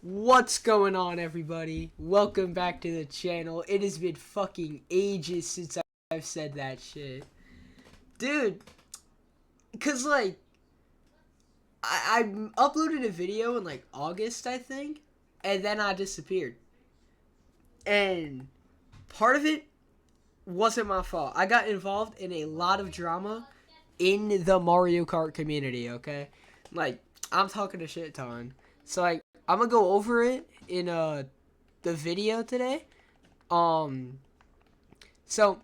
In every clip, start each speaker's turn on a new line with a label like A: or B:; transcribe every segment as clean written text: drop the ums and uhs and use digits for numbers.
A: What's going on, everybody? Welcome back to the channel. It has been fucking ages since I've said that shit. Dude, because, I uploaded a video in, August, I think, and then I disappeared. And part of it wasn't my fault. I got involved in a lot of drama in the Mario Kart community, okay? Like, I'm talking a shit ton. So, I'm gonna go over it in, the video today. Um, so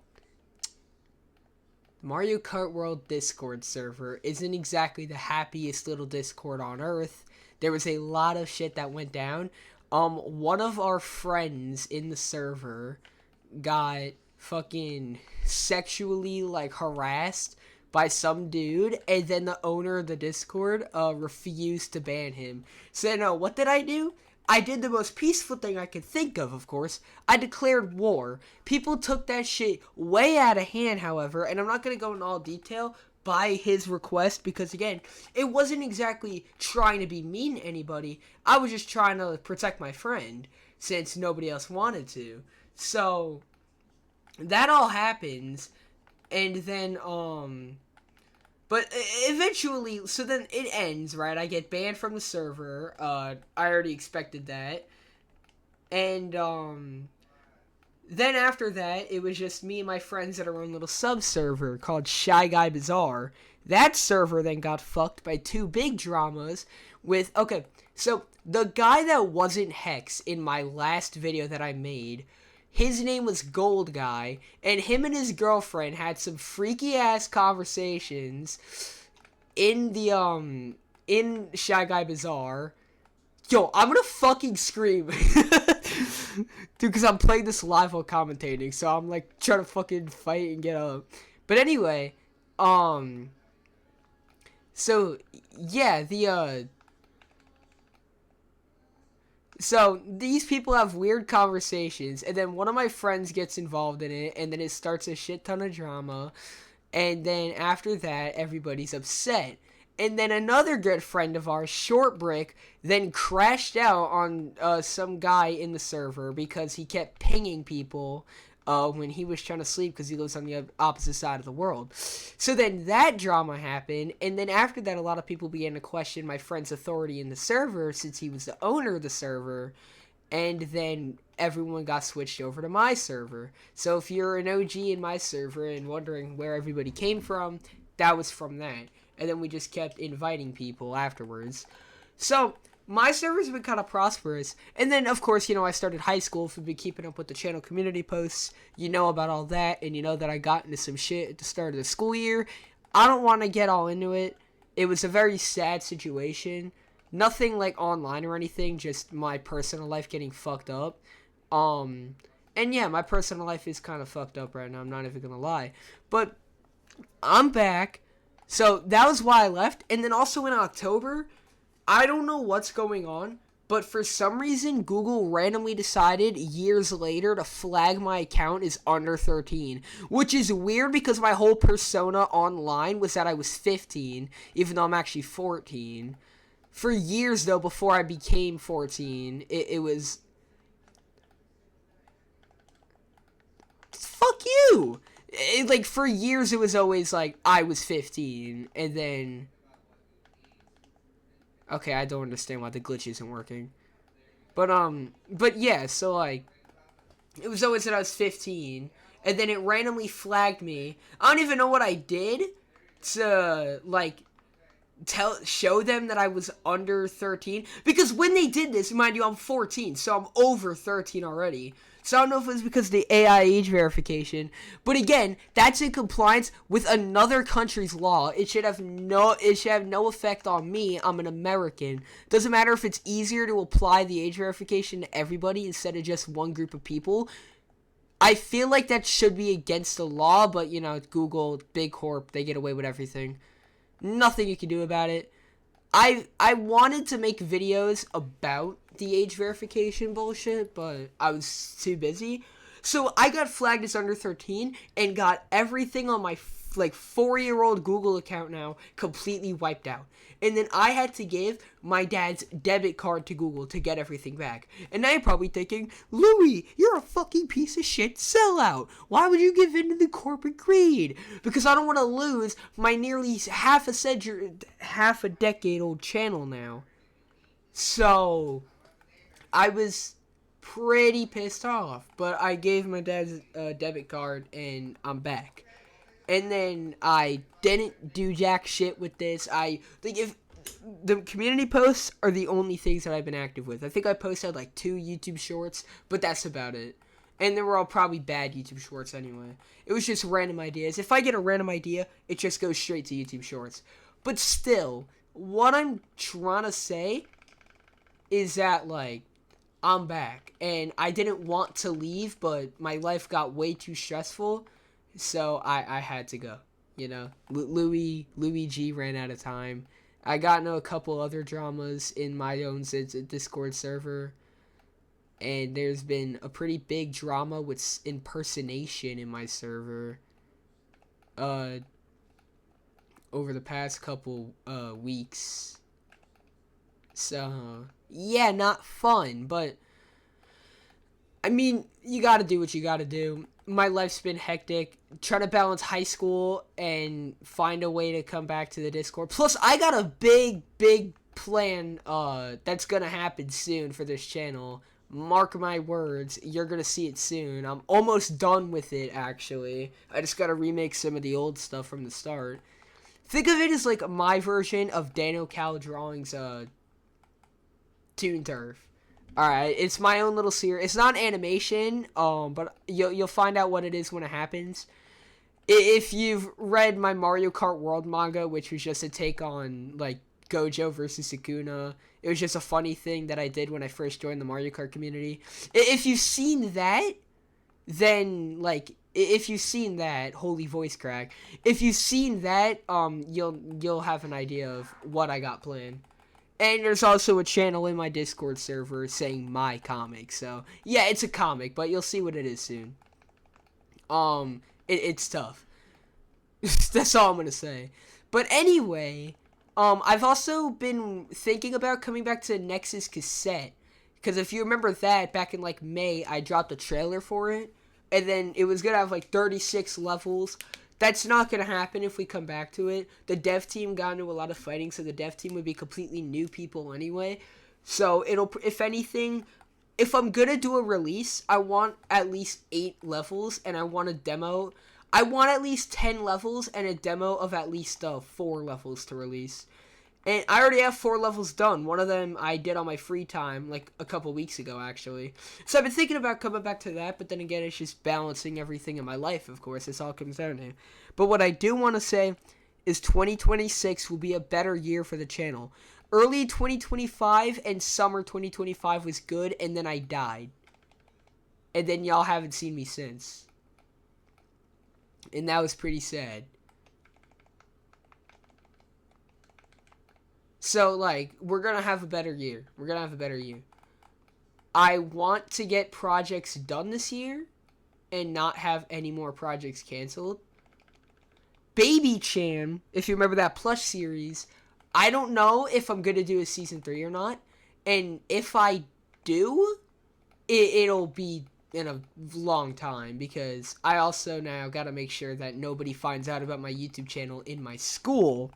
A: Mario Kart World Discord server isn't exactly the happiest little Discord on earth. There was a lot of shit that went down. One of our friends in the server got fucking sexually harassed by some dude, and then the owner of the Discord refused to ban him. So no, what did I do? I did the most peaceful thing I could think of course. I declared war. People took that shit way out of hand, however, and I'm not going to go into all detail by his request because, again, it wasn't exactly trying to be mean to anybody. I was just trying to protect my friend since nobody else wanted to. So, that all happens, and then, but eventually, so then it ends, right? I get banned from the server. I already expected that. And, then after that, it was just me and my friends at our own little sub-server called Shy Guy Bazaar. That server then got fucked by two big dramas with, okay, so the guy that wasn't Hex in my last video that I made, his name was Gold Guy, and him and his girlfriend had some freaky ass conversations in the in Shy Guy Bazaar. Yo, I'm gonna fucking scream. Dude, because I'm playing this live while commentating, so I'm trying to fucking fight and get up. But anyway, so yeah, so these people have weird conversations, and then one of my friends gets involved in it, and then it starts a shit ton of drama, and then after that, everybody's upset. And then another good friend of ours, Short Brick, then crashed out on some guy in the server because he kept pinging people when he was trying to sleep because he lives on the opposite side of the world. So then that drama happened, and then after that, a lot of people began to question my friend's authority in the server since he was the owner of the server, and then everyone got switched over to my server. So if you're an OG in my server and wondering where everybody came from, that was from that. And then we just kept inviting people afterwards. So my server's been kind of prosperous. And then, of course, I started high school. If you've been keeping up with the channel community posts, you know about all that. And you know that I got into some shit at the start of the school year. I don't want to get all into it. It was a very sad situation. Nothing online or anything. Just my personal life getting fucked up. And yeah, my personal life is kind of fucked up right now. I'm not even going to lie. But I'm back. So that was why I left. And then also in October, I don't know what's going on, but for some reason, Google randomly decided years later to flag my account as under 13, which is weird because my whole persona online was that I was 15, even though I'm actually 14. For years, though, before I became 14, it was... Fuck you! For years, it was always, I was 15, and then... Okay, I don't understand why the glitch isn't working. But yeah, so, it was always that I was 15, and then it randomly flagged me. I don't even know what I did to, show them that I was under 13, because when they did this, mind you, I'm 14, so I'm over 13 already. So I don't know if it was because of the AI age verification, but again, that's in compliance with another country's law. It should have no effect on me. I'm an American. Doesn't matter if it's easier to apply the age verification to everybody instead of just one group of people. I feel like that should be against the law, but Google, big corp, they get away with everything. Nothing you can do about it. I wanted to make videos about the age verification bullshit, but I was too busy. So I got flagged as under 13 and got everything on my like 4-year-old Google account now completely wiped out. And then I had to give my dad's debit card to Google to get everything back. And now you're probably thinking, Louis, you're a fucking piece of shit sellout. Why would you give in to the corporate greed? Because I don't want to lose my nearly half a decade old channel now. So I was pretty pissed off, but I gave my dad's debit card and I'm back. And then I didn't do jack shit with this. I think if the community posts are the only things that I've been active with. I think I posted like 2 YouTube shorts, but that's about it. And they were all probably bad YouTube shorts anyway. It was just random ideas. If I get a random idea, it just goes straight to YouTube shorts. But still, what I'm trying to say is that, like, I'm back. And I didn't want to leave, but my life got way too stressful. So I had to go, you know. Louis G ran out of time. I got into a couple other dramas in my own Discord server. And there's been a pretty big drama with impersonation in my server. Over the past couple weeks. So, yeah, not fun, but I mean, you gotta do what you gotta do. My life's been hectic. Trying to balance high school and find a way to come back to the Discord. Plus, I got a big plan that's gonna happen soon for this channel. Mark my words, you're gonna see it soon. I'm almost done with it, actually. I just gotta remake some of the old stuff from the start. Think of it as like my version of Daniel Cal Drawing's Toon Turf. Alright, it's my own little series. It's not animation, but you'll find out what it is when it happens. If you've read my Mario Kart World manga, which was just a take on, like, Gojo versus Sukuna, it was just a funny thing that I did when I first joined the Mario Kart community. If you've seen that, then, like, if you've seen that, holy voice crack, if you've seen that, you'll have an idea of what I got planned. And there's also a channel in my Discord server saying my comic. So, yeah, it's a comic, but you'll see what it is soon. It's tough. That's all I'm going to say. But anyway, I've also been thinking about coming back to Nexus Cassette. Because if you remember that, back in, like, May, I dropped a trailer for it. And then it was going to have, like, 36 levels. That's not going to happen if we come back to it. The dev team got into a lot of fighting, so the dev team would be completely new people anyway. So it'll, if anything, if I'm going to do a release, I want at least 8 levels, and I want a demo. I want at least 10 levels and a demo of at least 4 levels to release. And I already have 4 levels done. One of them I did on my free time, like, a couple weeks ago, actually. So I've been thinking about coming back to that, but then again, it's just balancing everything in my life, of course. It's all comes down to. But what I do want to say is 2026 will be a better year for the channel. Early 2025 and summer 2025 was good, and then I died. And then y'all haven't seen me since. And that was pretty sad. So, like, we're going to have a better year. We're going to have a better year. I want to get projects done this year and not have any more projects canceled. Baby Chan, if you remember that plush series, I don't know if I'm going to do a season 3 or not. And if I do, it'll be in a long time because I also now got to make sure that nobody finds out about my YouTube channel in my school.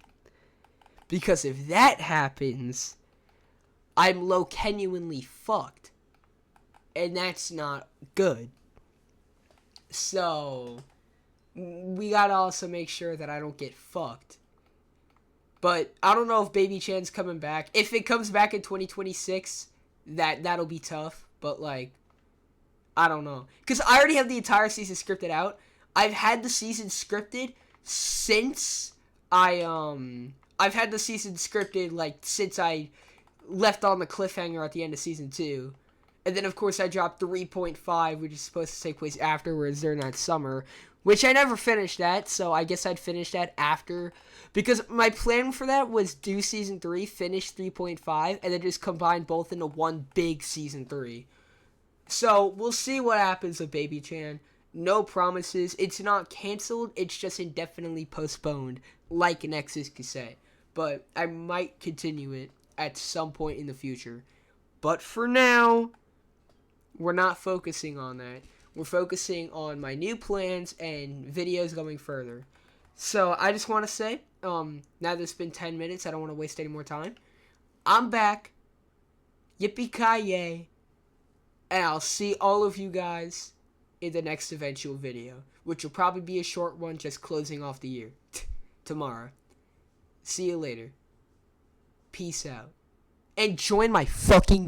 A: Because if that happens, I'm genuinely fucked. And that's not good. So, we gotta also make sure that I don't get fucked. But I don't know if Baby Chan's coming back. If it comes back in 2026, that'll be tough. But, like, I don't know. Because I already have the entire season scripted out. I've had the season scripted since I've had the season scripted, like, since I left on the cliffhanger at the end of Season 2. And then, of course, I dropped 3.5, which is supposed to take place afterwards during that summer, which I never finished that, so I guess I'd finish that after. Because my plan for that was do Season 3, finish 3.5, and then just combine both into one big Season 3. So, we'll see what happens with Baby Chan. No promises. It's not canceled. It's just indefinitely postponed, like Nexus could say. But I might continue it at some point in the future. But for now, we're not focusing on that. We're focusing on my new plans and videos going further. So I just want to say, now that it's been 10 minutes, I don't want to waste any more time. I'm back. Yippee-ki-yay. And I'll see all of you guys in the next eventual video, which will probably be a short one, just closing off the year. Tomorrow. See you later. Peace out. And join my fucking